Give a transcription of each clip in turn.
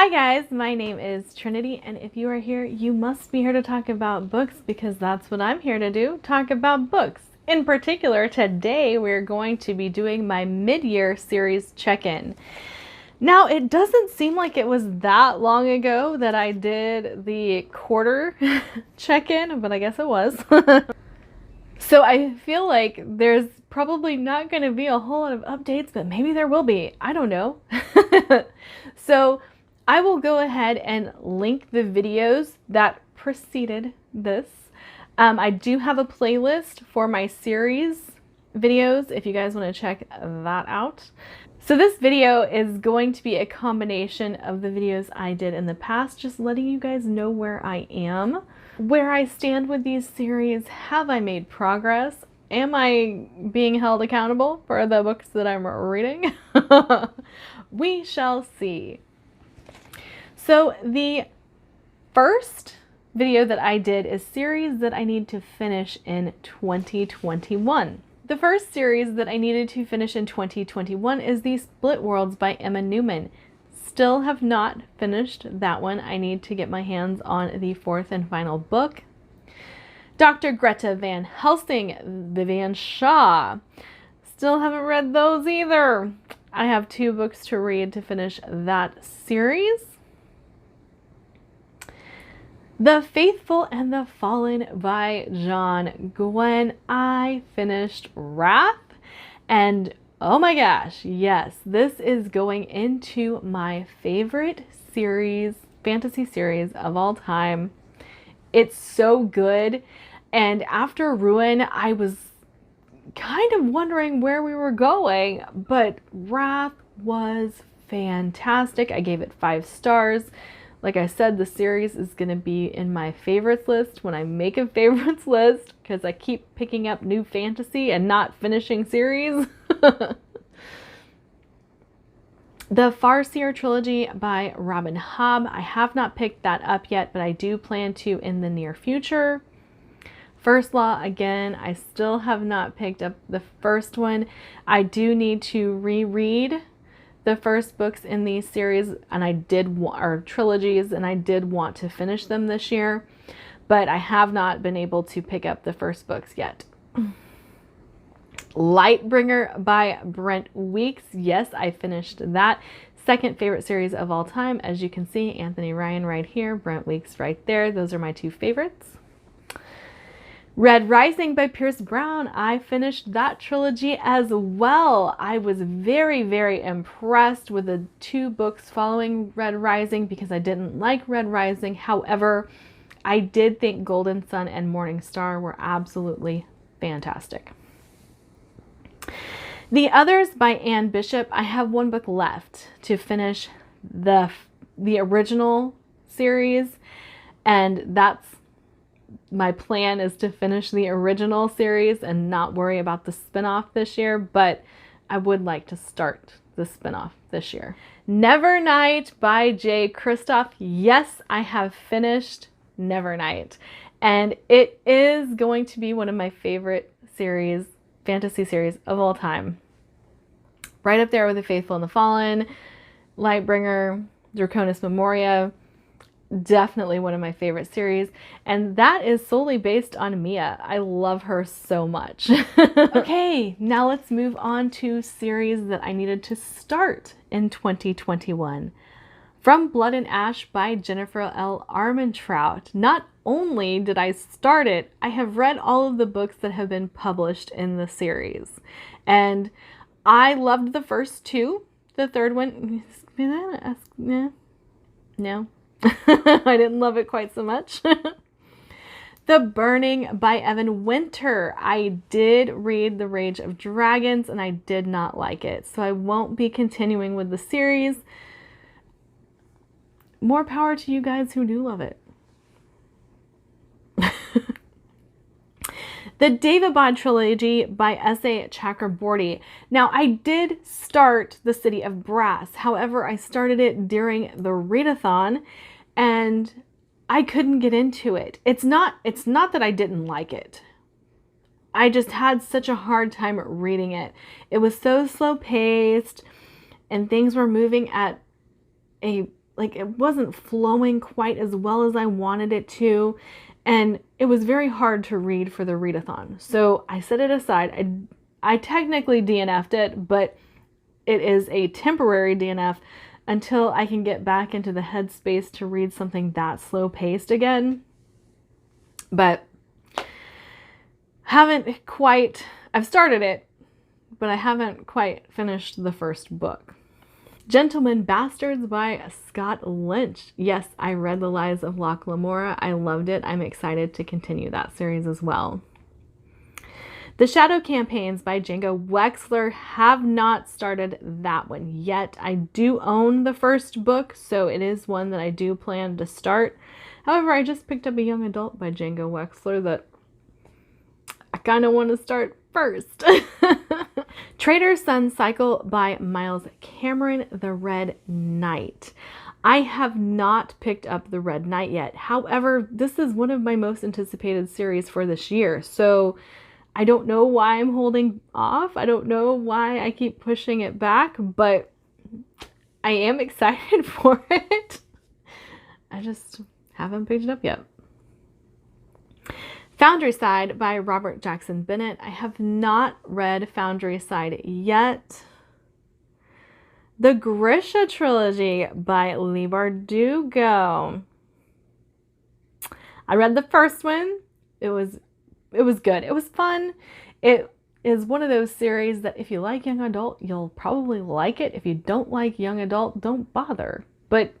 Hi guys, my name is Trinity, and if you are here, you must be here to talk about books because that's what I'm here to do, talk about books. In particular, today we're going to be doing my mid-year series check-in. Now, it doesn't seem like it was that long ago that I did the quarter check-in, but I guess it was. So I feel like there's probably not going to be a whole lot of updates, but maybe there will be. I don't know. So I will go ahead and link the videos that preceded this. I do have a playlist for my series videos if you guys want to check that out. So this video is going to be a combination of the videos I did in the past, just letting you guys know where I am, where I stand with these series. Have I made progress? Am I being held accountable for the books that I'm reading? We shall see. So the first video that I did is series that I need to finish in 2021. The first series that I needed to finish in 2021 is The Split Worlds by Emma Newman. Still have not finished that one. I need to get my hands on the fourth and final book. Dr. Greta Van Helsing, Vivian Shaw. Still haven't read those either. I have 2 books to read to finish that series. The Faithful and the Fallen by John Gwynne. I finished Wrath, and oh my gosh, yes, this is going into my favorite series, fantasy series of all time. It's so good, and after Ruin, I was kind of wondering where we were going, but Wrath was fantastic. I gave it 5 stars. Like I said, the series is going to be in my favorites list when I make a favorites list because I keep picking up new fantasy and not finishing series. The Farseer Trilogy by Robin Hobb. I have not picked that up yet, but I do plan to in the near future. First Law, again, I still have not picked up the first one. I do need to reread the first books in these series, and I did or trilogies, and I did want to finish them this year, but I have not been able to pick up the first books yet. Lightbringer by Brent Weeks. Yes, I finished that. Second favorite series of all time. As you can see, Anthony Ryan right here, Brent Weeks right there. Those are my 2 favorites. Red Rising by Pierce Brown. I finished that trilogy as well. I was very, very impressed with the 2 books following Red Rising because I didn't like Red Rising. However, I did think Golden Sun and Morning Star were absolutely fantastic. The Others by Anne Bishop. I have 1 book left to finish the original series, and that's my plan, is to finish the original series and not worry about the spinoff this year, but I would like to start the spinoff this year. Nevernight by J. Kristoff. Yes, I have finished Nevernight, and it is going to be one of my favorite series, fantasy series of all time. Right up there with The Faithful and the Fallen, Lightbringer, Draconis Memoria. Definitely one of my favorite series, and that is solely based on Mia. I love her so much. Okay, now let's move on to series that I needed to start in 2021. From Blood and Ash by Jennifer L. Armentrout. Not only did I start it, I have read all of the books that have been published in the series, and I loved the first 2. The third one, no. I didn't love it quite so much. The Burning by Evan Winter. I did read The Rage of Dragons and I did not like it, so I won't be continuing with the series. More power to you guys who do love it. The Davidbod Trilogy by S.A. Chakraborty. Now, I did start The City of Brass. However, I started it during the readathon and I couldn't get into it. It's not that I didn't like it. I just had such a hard time reading it. It was so slow paced and things were moving at a like it wasn't flowing quite as well as I wanted it to. And it was very hard to read for the readathon. So I set it aside. I technically DNF'd it, but it is a temporary DNF until I can get back into the headspace to read something that slow paced again. But haven't quite, I've started it, but I haven't quite finished the first book. Gentlemen Bastards by Scott Lynch. Yes, I read The Lies of Locke Lamora. I loved it. I'm excited to continue that series as well. The Shadow Campaigns by Django Wexler. Have not started that one yet. I do own the first book, so it is one that I do plan to start. However, I just picked up a young adult by Django Wexler that I kind of want to start first. Trader's Son Cycle by Miles Cameron, The Red Knight. I have not picked up The Red Knight yet. However, this is one of my most anticipated series for this year. So I don't know why I'm holding off. I don't know why I keep pushing it back, but I am excited for it. I just haven't picked it up yet. Foundryside by Robert Jackson Bennett. I have not read Foundryside yet. The Grisha Trilogy by Leigh Bardugo. I read the first one. It was good. It was fun. It is one of those series that if you like young adult, you'll probably like it. If you don't like young adult, don't bother. But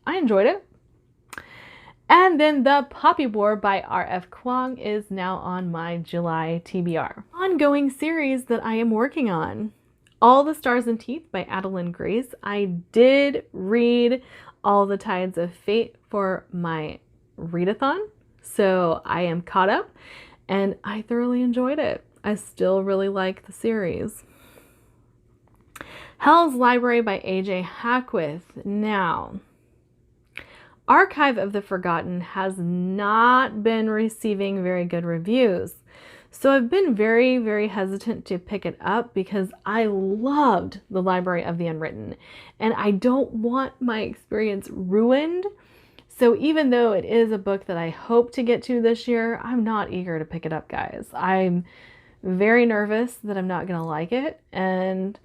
I enjoyed it. And then The Poppy War by R.F. Kuang is now on my July TBR. Ongoing series that I am working on. All the Stars and Teeth by Adeline Grace. I did read All the Tides of Fate for my readathon, so I am caught up and I thoroughly enjoyed it. I still really like the series. Hell's Library by A.J. Hackwith. Now, Archive of the Forgotten has not been receiving very good reviews. So I've been very, very hesitant to pick it up because I loved The Library of the Unwritten and I don't want my experience ruined. So even though it is a book that I hope to get to this year, I'm not eager to pick it up, guys. I'm very nervous that I'm not going to like it and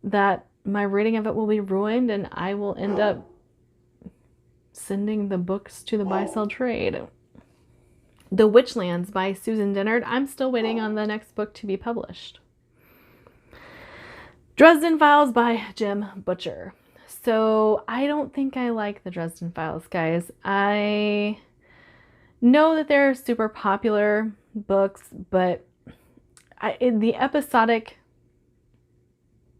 that my reading of it will be ruined and I will end up sending the books to the buy-sell trade. The Witchlands by Susan Dennard. I'm still waiting on the next book to be published. Dresden Files by Jim Butcher. So I don't think I like the Dresden Files, guys. I know that they're super popular books, but the episodic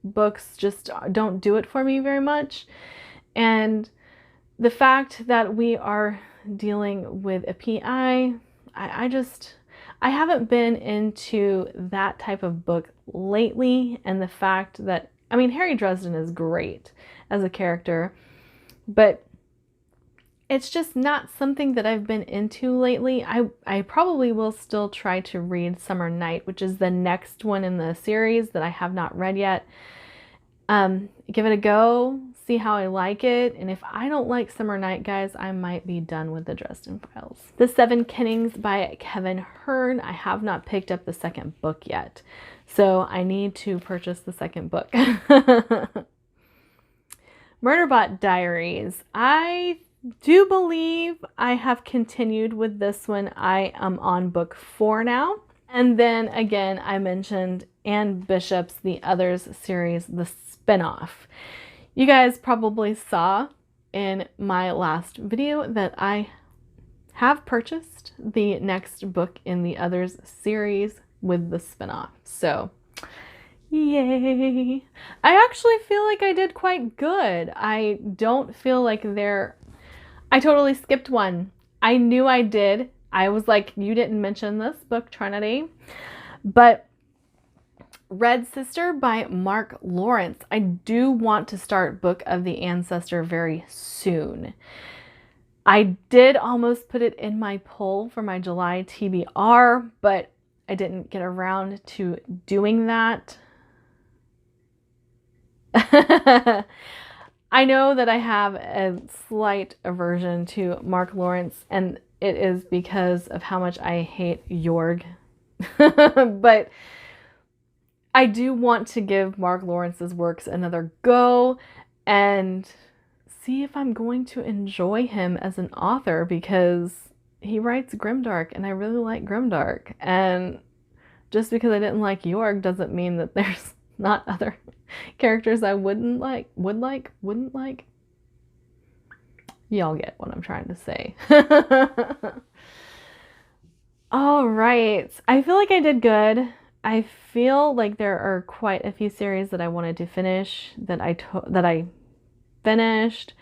books just don't do it for me very much. And the fact that we are dealing with a PI, I haven't been into that type of book lately. And the fact that, I mean, Harry Dresden is great as a character, but it's just not something that I've been into lately. I probably will still try to read Summer Night, which is the next one in the series that I have not read yet. Give it a go, see how I like it, and if I don't like Summer Night, guys, I might be done with the Dresden Files. The Seven Kennings by Kevin Hearn. I have not picked up the second book yet, so I need to purchase the second book. Murderbot Diaries. I do believe I have continued with this one. I am on book 4 now. And then again, I mentioned Anne Bishop's The Others series, the spinoff. You guys probably saw in my last video that I have purchased the next book in the Others series with the spinoff. So, yay! I actually feel like I did quite good. I don't feel like I totally skipped one. I knew I did. I was like, you didn't mention this book, Trinity. But Red Sister by Mark Lawrence. I do want to start Book of the Ancestor very soon. I did almost put it in my poll for my July TBR, but I didn't get around to doing that. I know that I have a slight aversion to Mark Lawrence, and it is because of how much I hate Jorg. But I do want to give Mark Lawrence's works another go and see if I'm going to enjoy him as an author, because he writes grimdark and I really like grimdark. And just because I didn't like Jorg doesn't mean that there's not other characters I wouldn't like. Y'all get what I'm trying to say. All right. I feel like I did good. I feel like there are quite a few series that I wanted to finish that I finished.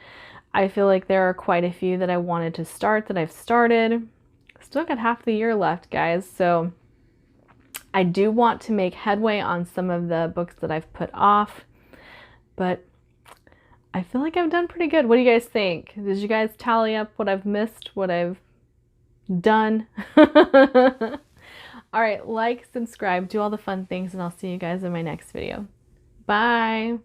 I feel like there are quite a few that I wanted to start that I've started. Still got half the year left, guys. So I do want to make headway on some of the books that I've put off, but I feel like I've done pretty good. What do you guys think? Did you guys tally up what I've missed, what I've done? All right, like, subscribe, do all the fun things, and I'll see you guys in my next video. Bye.